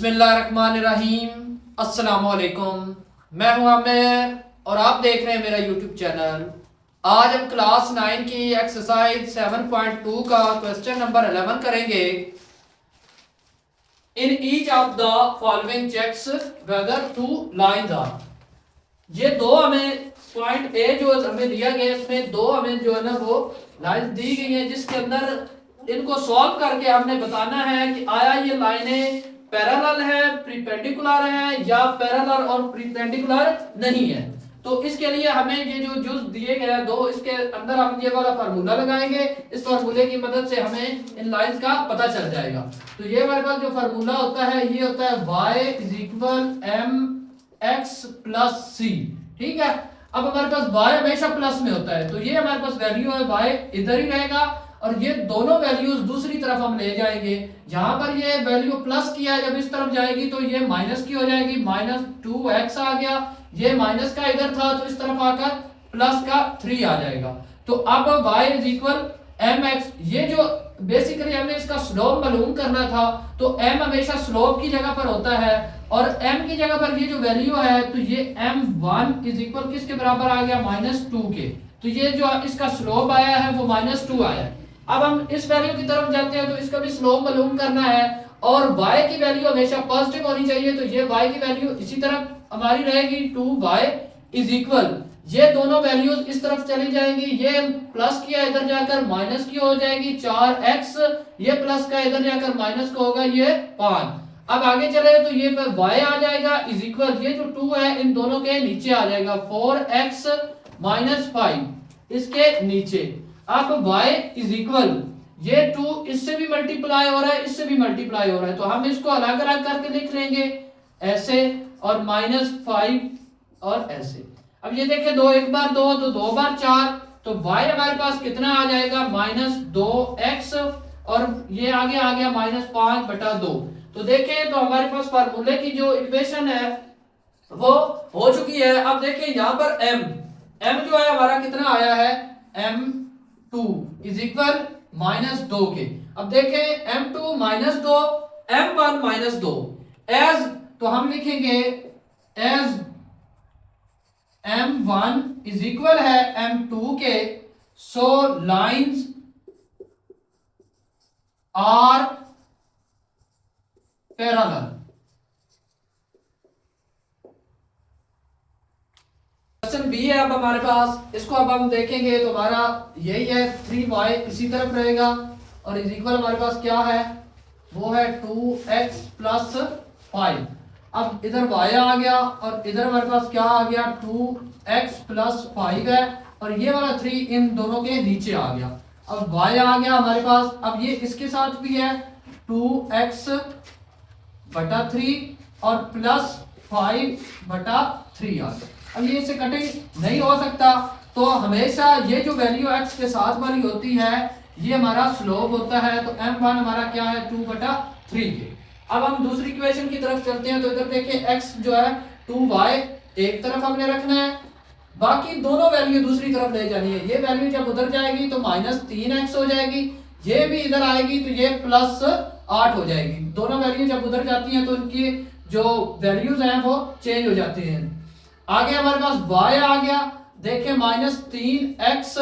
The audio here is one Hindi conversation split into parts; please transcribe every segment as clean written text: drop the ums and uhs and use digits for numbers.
बिस्मिल्लाहिर्रहमानिर्रहीम। अस्सलाम वालेकुम। मैं हूं आमिर और आप देख रहे हैं मेरा यूट्यूब चैनल। आज हम क्लास 9 की एक्सरसाइज 7.2 का क्वेश्चन नंबर 11 करेंगे। In each of the following checks whether two lines are. ये दो हमें पॉइंट ए जो हमें दिया गया है, इसमें दो हमें जो है ना वो लाइंस दी गई है, जिसके अंदर इनको सॉल्व करके हमने बताना है कि आया ये लाइनें पैरेलल है, परपेंडिकुलर है या पैरेलल और परपेंडिकुलर नहीं है। तो इसके लिए हमें ये जो जुज दिए गए हैं दो, इसके अंदर हम ये वाला फार्मूला लगाएंगे। इस फार्मूले की मदद से हमें इन लाइंस का पता चल जाएगा। तो ये हमारे पास जो फार्मूला होता है ये होता है y = mx + c। ठीक है, अब हमारे पास y हमेशा प्लस में होता है, तो ये हमारे पास वैल्यू है y इधर ही रहेगा और ये दोनों वैल्यूज दूसरी तरफ हम ले जाएंगे। जहां पर ये वैल्यू प्लस की है, जब इस तरफ जाएगी तो ये माइनस की हो जाएगी, -2x आ गया। ये माइनस का इधर था तो इस तरफ आकर प्लस का 3 आ जाएगा। तो अब y = mx, ये जो बेसिकली हमें इसका स्लोप मालूम करना था, तो m हमेशा स्लोप की जगह पर होता है और m की जगह पर ये जो वैल्यू है तो ये m1 = किसके बराबर आ गया, -2 के। तो ये जो इसका स्लोप आया है वो -2 आया है। अब हम इस वैल्यू की तरफ जाते हैं तो इसका भी स्लोप मालूम करना है और y की वैल्यू हमेशा पॉजिटिव होनी चाहिए, तो ये y की वैल्यू इसी तरफ हमारी रहेगी 2y = ये दोनों वैल्यूज इस तरफ चली जाएंगी, ये प्लस की है इधर जाकर माइनस की हो जाएगी 4x, ये प्लस का इधर जाकर माइनस का होगा ये 5। अब आगे चले तो ये y आ जाएगा = ये जो 2 है इन दोनों के नीचे आ जाएगा 4x - 5 इसके नीचे। अब y = ये 2 इससे भी मल्टीप्लाई हो रहा है, इससे भी मल्टीप्लाई हो रहा है, तो हम इसको अलग अलग करके लिख लेंगे ऐसे और -5 और ऐसे। अब ये देखें 2 एक बार 2 तो 2 बार 4, तो y हमारे पास कितना आ जाएगा, -2x और ये आगे आ गया -5/2। तो देखें तो हमारे पास फार्मूले की जो इक्वेशन है वो हो चुकी है। अब देखें यहाँ पर m जो है हमारा कितना आया है, m2 = -2 के। अब देखें m2 -2, m1 -2 एज, तो हम लिखेंगे एज m1 = है m2 के, so lines are parallel. Question B है अब हमारे पास, इसको अब हम देखेंगे तो हमारा यही है 3y इसी तरफ रहेगा और इक्वल हमारे पास क्या है, वो है 2x + 5। अब इधर y आ गया और इधर हमारे पास क्या आ गया, 2x + 5 है और ये वाला 3 इन दोनों के नीचे आ गया। अब y आ गया हमारे पास, अब ये इसके साथ भी है 2x/3 और +5/3 आ गया। अब ये इससे कटिंग नहीं हो सकता, तो हमेशा ये जो वैल्यू x के साथ वाली होती है ये हमारा स्लोप होता है, तो m1 हमारा क्या है, 2/3 के। अब हम दूसरी इक्वेशन की तरफ चलते हैं, तो इधर देखिए x जो है 2y एक तरफ हमने रखना है, बाकी दोनों वैल्यू दूसरी तरफ ले जानी है। ये वैल्यू जब उधर जाएगी तो -3x हो जाएगी, ये भी इधर आएगी तो ये +8 हो जाएगी। दोनों वैल्यू जब उधर जाती हैं तो इनकी जो वैल्यूज हैं वो चेंज हो जाती हैं। आगे हमारे पास y आ गया, देखिए -3x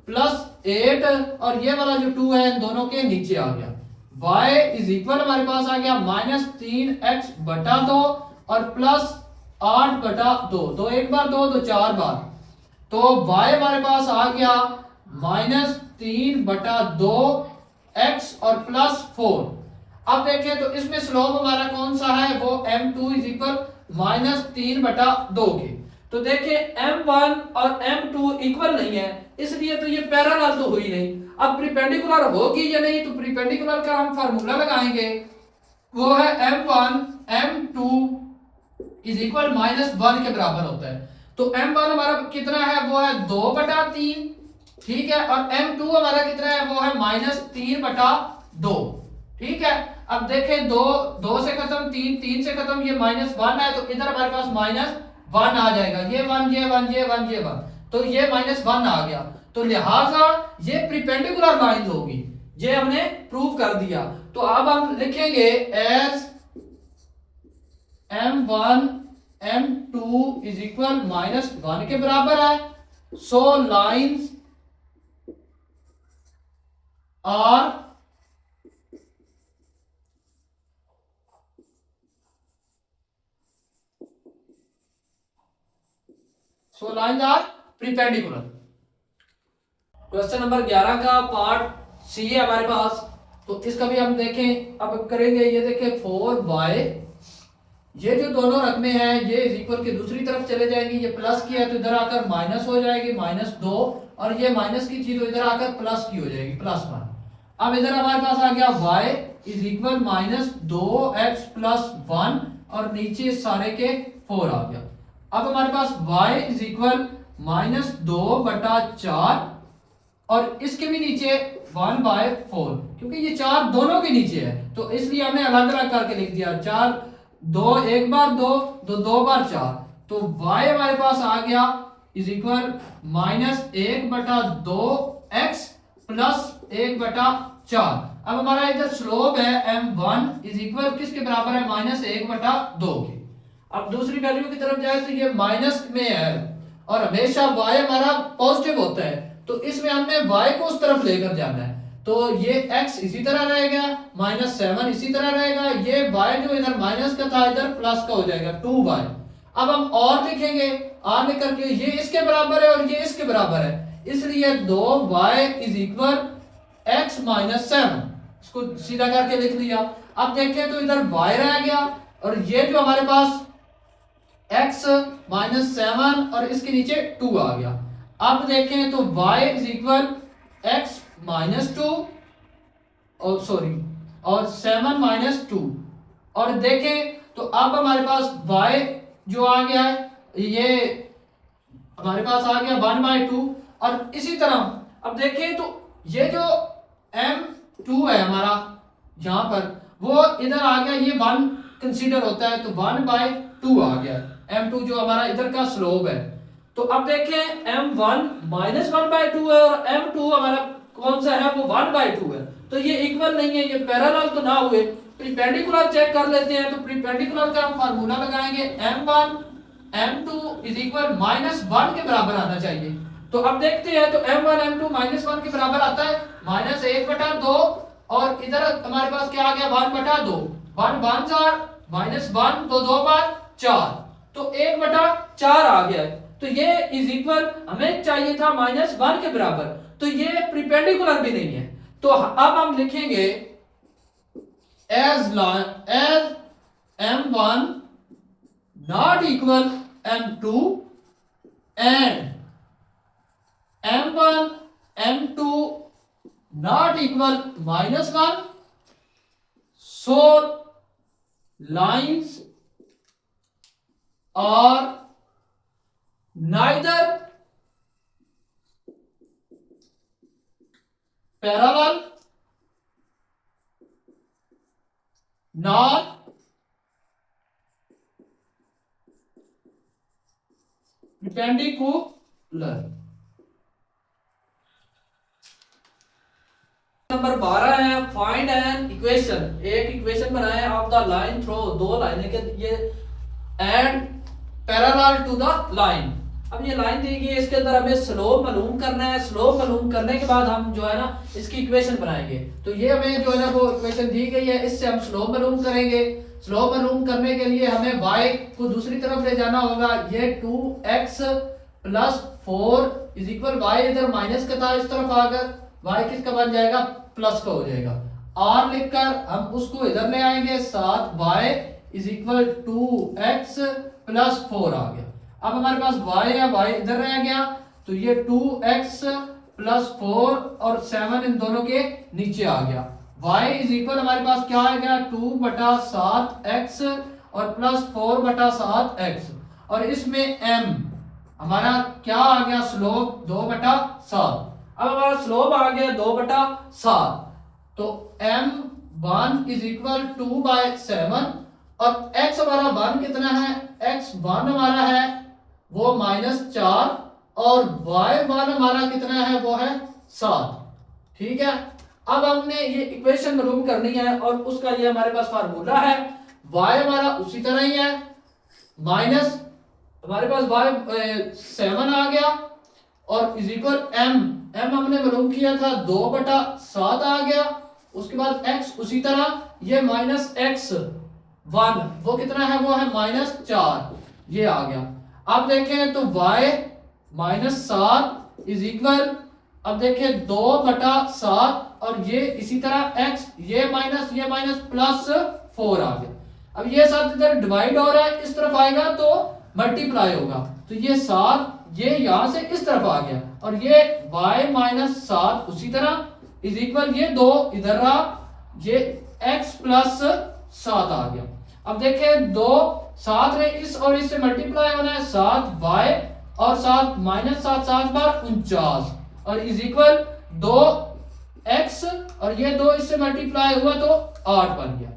+ 8 और ये वाला जो 2 है इन दोनों के नीचे आ गया। y = हमारे पास आ गया -3x/2 और +8/2, तो एक बार 2 तो 4 बार, तो y हमारे पास आ गया -3/2x और +4। अब देखें तो इसमें स्लोप हमारा कौन सा है, वो m2 = -3/2 के। तो देखिए m1 और m2 इक्वल नहीं है, इसलिए तो ये पैरेलल तो हुई नहीं। अब परपेंडिकुलर होगी या नहीं, तो परपेंडिकुलर का हम फार्मूला लगाएंगे, वो है m1 m2 = -1 के बराबर होता है। तो m1 हमारा कितना है, वो है 2/3, ठीक है, और m2 हमारा कितना है, वो है -3/2, ठीक है। अब देखें 2 से खत्म, 3 से खत्म, ये -1 है, तो इधर हमारे पास -1 आ जाएगा, ये 1 ये 1 ये 1 ये 1, तो ये -1 आ गया। तो लिहाजा ये परपेंडिकुलर लाइन होगी, ये हमने प्रूव कर दिया। तो अब हम लिखेंगे as m1 m2 is equal -1 के बराबर है। So lines are perpendicular. Question number 11 का पार्ट सी है हमारे पास, तो इसका भी हम देखें। अब करेंगे, ये देखें 4y, ये जो दोनों रकमें हैं ये इज इक्वल के दूसरी तरफ चले जाएंगी। ये प्लस की है तो इधर आकर माइनस हो जाएगी, -2, और ये माइनस की थी तो इधर आकर प्लस की हो जाएगी, +1। अब इधर हमारे पास आ गया y इज इक्वल -2x + 1, और नीचे सारे के 4 आ गया। अब हमारे पास y इज इक्वल -2/4, और इसके भी नीचे 1/4, क्योंकि ये 4 दोनों के नीचे है तो इसलिए हमने अलग अलग करके लिख दिया। 4 2 1 बार 2 2 2 बार 4, तो y हमारे पास आ गया इज इक्वल -1/2x + 1/4। अब हमारा इधर स्लोप है m1 इज इक्वल किसके बराबर है, -1/2 के। अब दूसरी वैल्यू की तरफ जाए तो ये माइनस में है, और हमेशा y हमारा पॉजिटिव होता है, तो इसमें हमने y को उस तरफ लेकर जाना है। तो ये x इसी तरह रहेगा, -7 इसी तरह रहेगा, ये y जो इधर माइनस का था इधर प्लस का हो जाएगा 2y। अब हम और लिखेंगे, r लिख करके ये इसके बराबर है और ये इसके बराबर है, इसलिए 2y इज इक्वल x - 7, इसको सीधा करके लिख लिया। अब देखें तो इधर y रह गया, और ये जो हमारे पास x - 7 और इसके नीचे 2 आ गया। अब देखें तो y इज इक्वल x - 2 और 7 - 2, और देखें तो अब हमारे पास y जो आ गया है ये हमारे पास आ गया 1/2, और इसी तरह अब देखें तो ये जो m2 है हमारा यहाँ पर, वो इधर आ गया, ये 1 कंसीडर होता है तो 1/2 आ गया m2 जो हमारा इधर का स्लोप है। तो अब देखें m1 -1/2 है और m2 हमारा कौन सा है, वो 1/2 है, तो ये इक्वल नहीं है, ये पैरेलल तो ना हुए। परपेंडिकुलर चेक कर लेते हैं, तो परपेंडिकुलर का हम फार्मूला लगाएंगे, m1 m2 इज इक्वल -1 के बराबर आना चाहिए। तो अब देखते हैं, तो m1 m2 -1 के बराबर आता है -1/2, और इधर हमारे पास क्या आ गया 1/2, 1 1 -1 तो 2 बार 4, तो 1/4 आ गया है। तो ये इज इक्वल हमें चाहिए था -1 के बराबर, तो ये परपेंडिकुलर भी नहीं है। तो अब हम लिखेंगे as m1 not equal m2 and m1 m2 not equal -1, so lines are neither parallel nor perpendicular। Number 12 है, फाइंड एन इक्वेशन। एक इक्वेशन बनाए ऑफ द लाइन थ्रो, दो लाइनें के ये and parallel to the line. अब ये लाइन दी गई है, इसके अंदर हमें स्लोप मालूम करना है। स्लोप मालूम करने के बाद हम जो है ना इसकी इक्वेशन बनाएंगे। तो ये हमें जो है ना वो इक्वेशन दी गई है, इससे हम स्लोप मालूम करेंगे। स्लोप मालूम करने के लिए हमें y को दूसरी तरफ ले जाना होगा। ये 2x + 4 इज इक्वल y इधर माइनस का था, इस तरफ आकर y किसका बन जाएगा, प्लस का हो जाएगा। r लिखकर हम उसको इधर ले आएंगे, 7y इज इक्वल 2x + 4 आ गया। अब हमारे पास y है, y इधर रह गया, तो ये 2x + 4 और 7 इन दोनों के नीचे आ गया। y इज इक्वल हमारे पास क्या आ गया, 2/7x और +4/7x, और इसमें m हमारा क्या आ गया, स्लोप 2/7। अब हमारा स्लोप आ गया 2/7, तो m1 इज इक्वल 2/7, और x हमारा 1 कितना है, x1 हमारा है वो -4, और y1 हमारा कितना है, वो है 7। ठीक है, अब हमने ये इक्वेशन मालूम करनी है, और उसका ये हमारे पास फार्मूला है, y हमारा उसी तरह ही है, माइनस हमारे पास y 7 आ गया और इज इक्वल m हमने मालूम किया था 2/7 आ गया। उसके बाद x उसी तरह, ये माइनस x 1 वो कितना है, वो है -4, ये आ गया। अब देखें तो y -7 इज इक्वल, अब देखें 2/7 और ये इसी तरह x, ये माइनस +4 आ गया। अब ये 7 इधर डिवाइड हो रहा है, इस तरफ आएगा तो मल्टीप्लाई होगा, तो ये 7 ये यहां से इस तरफ आ गया और ये y -7 उसी तरह इज इक्वल, ये 2 इधर रहा, ये x +7 आ गया। अब देखें 2 7 में इस और इससे मल्टीप्लाई होना है, 7y और 7 -7 7 बार 49 और इज इक्वल 2x और ये 2 इससे मल्टीप्लाई हुआ तो 8 बन गया।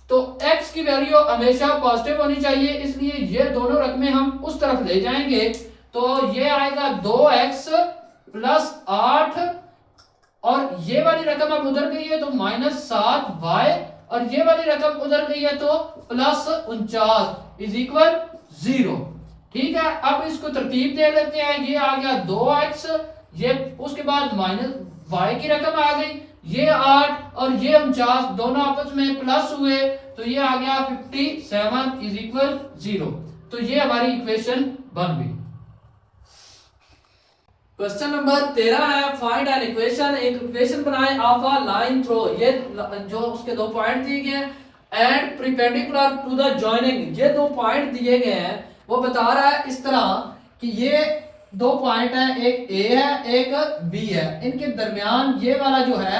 तो x की वैल्यू हमेशा पॉजिटिव होनी चाहिए, इसलिए ये दोनों रकमें हम उस तरफ ले जाएंगे, तो ये आएगा 2x + 8 और ये वाली रकम अब उधर गई है तो -7y और ये वाली रकम उधर गई है तो +49 इज इक्वल 0। ठीक है, अब इसको तरतीब दे लेते हैं। ये आ गया 2x, ये उसके बाद -y की रकम आ गई, ये 8 और ये 49 दोनों आपस में प्लस हुए तो ये आ गया 57 इज इक्वल 0। तो ये हमारी इक्वेशन बन गई। क्वेश्चन नंबर 13 है, फाइंड एन इक्वेशन, एक इक्वेशन बनाएं ऑफ अ लाइन थ्रो, ये जो उसके 2 पॉइंट दिए गए हैं and perpendicular to the joining, ये 2 पॉइंट दिए गए हैं, वो बता रहा है इस तरह कि ये 2 पॉइंट है, एक A है एक B है, इनके दरमियान ये वाला जो है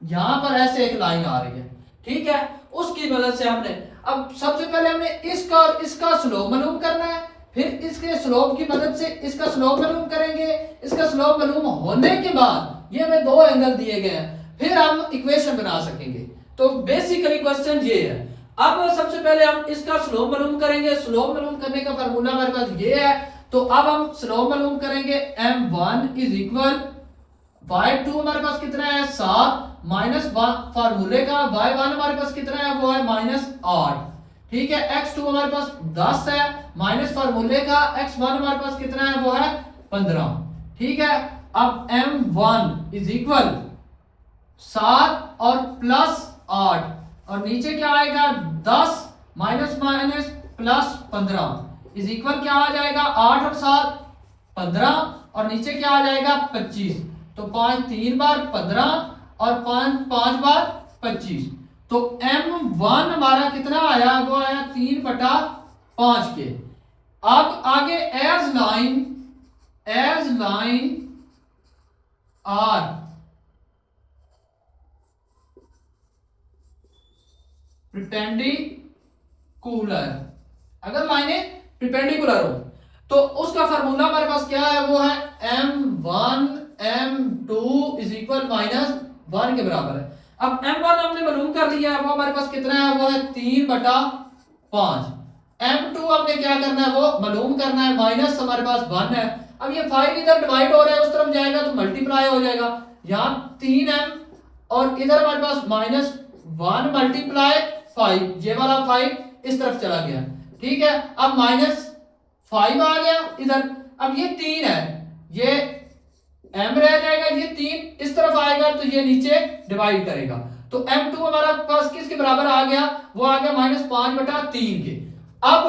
यहां पर ऐसे एक लाइन आ रही है। ठीक है, उसकी मदद से हमने अब सबसे पहले हमने इसका और इसका स्लोप मालूम करना है, फिर इसके स्लोप की मदद से इसका स्लोप मालूम करेंगे। इसका स्लोप मालूम होने के बाद ये हमें 2 एंगल दिए गए हैं, फिर हम इक्वेशन बना सकेंगे। तो बेसिकली क्वेश्चन ये है। अब सबसे पहले हम इसका स्लोप मालूम करेंगे, स्लोप मालूम करने का फार्मूला हमारे पास ये है, तो अब हम स्लोप मालूम करेंगे m1 इज इक्वल y2 हमारे पास कितना है 7 माइनस फार्मूले का y1 हमारे पास कितना है वो है -8। ठीक है, x2 हमारे पास 10 है माइनस फार्मूले का x1 हमारे पास कितना है वो है 15। ठीक है, अब m1 इज इक्वल 7 और +8 और नीचे क्या आएगा 10 माइनस माइनस +15 इज इक्वल क्या आ जाएगा 8 और 7 15 और नीचे क्या आ जाएगा 25। तो 5 3 बार 15 और 5 बार 25। तो m1 हमारा कितना आया वो आया 3/5 के। अब आगे एज लाइन R परपेंडिकुलर, अगर लाइनें परपेंडिकुलर हो तो उसका फार्मूला हमारे पास क्या है वो है m1 m2 इज इक्वल -1 के बराबर है। अब m1 हमने मालूम कर लिया है, वो हमारे पास कितना है वो है 3/5। m2 हमने क्या करना है वो मालूम करना है, माइनस हमारे पास 1 है। अब ये 5 इधर डिवाइड हो रहा है उस तरफ जाएगा तो मल्टीप्लाई हो जाएगा, यहाँ 3m और इधर हमारे पास -1 मल्टीप्लाई 5, ये वाला 5 इस तरफ चला गया। ठीक है, अब -5 आ गया इधर, अब ये 3 है, ये m रह जाएगा, ये 3 इस तरफ आएगा तो ये नीचे डिवाइड करेगा। तो m2 हमारा पास किसके बराबर आ गया वो आ गया -5/3 के। अब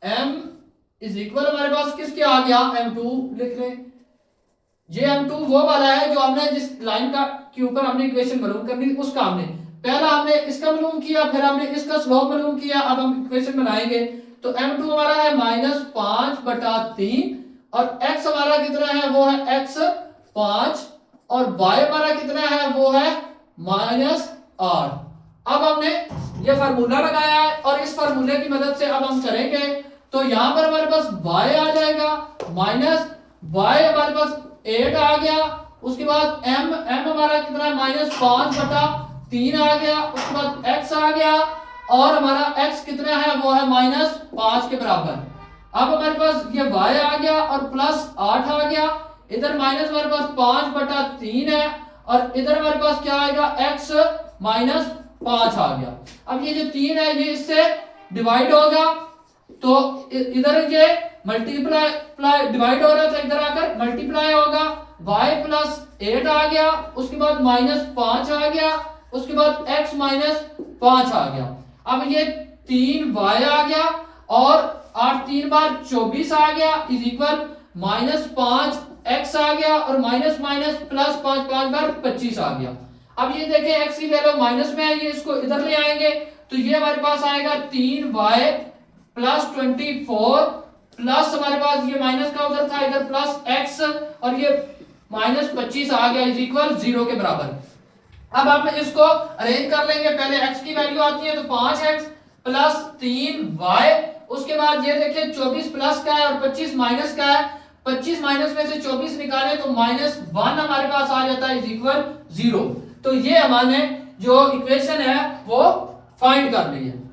m इज इक्वल हमारे पास किसके आ गया m2 लिख लें, ये m2 वो वाला है जो हमने जिस लाइन का के ऊपर हमने इक्वेशन मालूम करनी उसका हमने पहला हमने इसका मालूम किया, फिर हमने इसका स्लोप मालूम किया। अब हम इक्वेशन बनाएंगे तो m2 हमारा है -5/3 और x हमारा कितना है वो है x5 और y हमारा कितना है वो है -8। अब हमने ये फार्मूला लगाया है और इस फार्मूले की मदद से अब हम करेंगे तो यहां पर हमारे पास y आ जाएगा माइनस y हमारे पास 8 आ गया। उसके बाद m हमारा कितना है -5/3 आ गया। उसके बाद x आ गया और हमारा x कितना है वो है -5 के बराबर। अब हमारे पास ये y आ गया और +8 आ गया, इधर माइनस हमारे पास 5/3 है और इधर हमारे पास क्या आएगा x 5 आ गया। अब ये जो 3 है ये इससे डिवाइड होगा, तो इधर ये मल्टीप्लाई डिवाइड हो रहा था, इधर आकर मल्टीप्लाई होगा। y प्लस 8 आ गया, उसके बाद माइनस 5 आ गया, उसके बाद x माइनस 5 आ गया। अब ये 3y आ गया और 8 3 बार 24 आ गया इज इक्वल माइनस 5 x आ गया और माइनस माइनस प्लस 5 5 बार 25 आ गया। अब ये देखें x की वैल्यू माइनस में है, ये इसको इधर ले आएंगे तो ये हमारे पास आएगा 3y प्लस 24 प्लस हमारे पास ये माइनस का उधर था इधर प्लस x और ये माइनस 25 आ गया इज इक्वल 0 के बराबर। अब आप इसको अरेंज कर लेंगे, पहले x की वैल्यू आती है तो 5x प्लस 3y, उसके बाद ये देखिए 24 प्लस का है और 25 माइनस का है, 25 माइनस में से 24 निकाले तो माइनस 1 हमारे पास आ जाता है इज इक्वल 0। तो ये हमारे जो इक्वेशन है वो फाइंड कर ली है।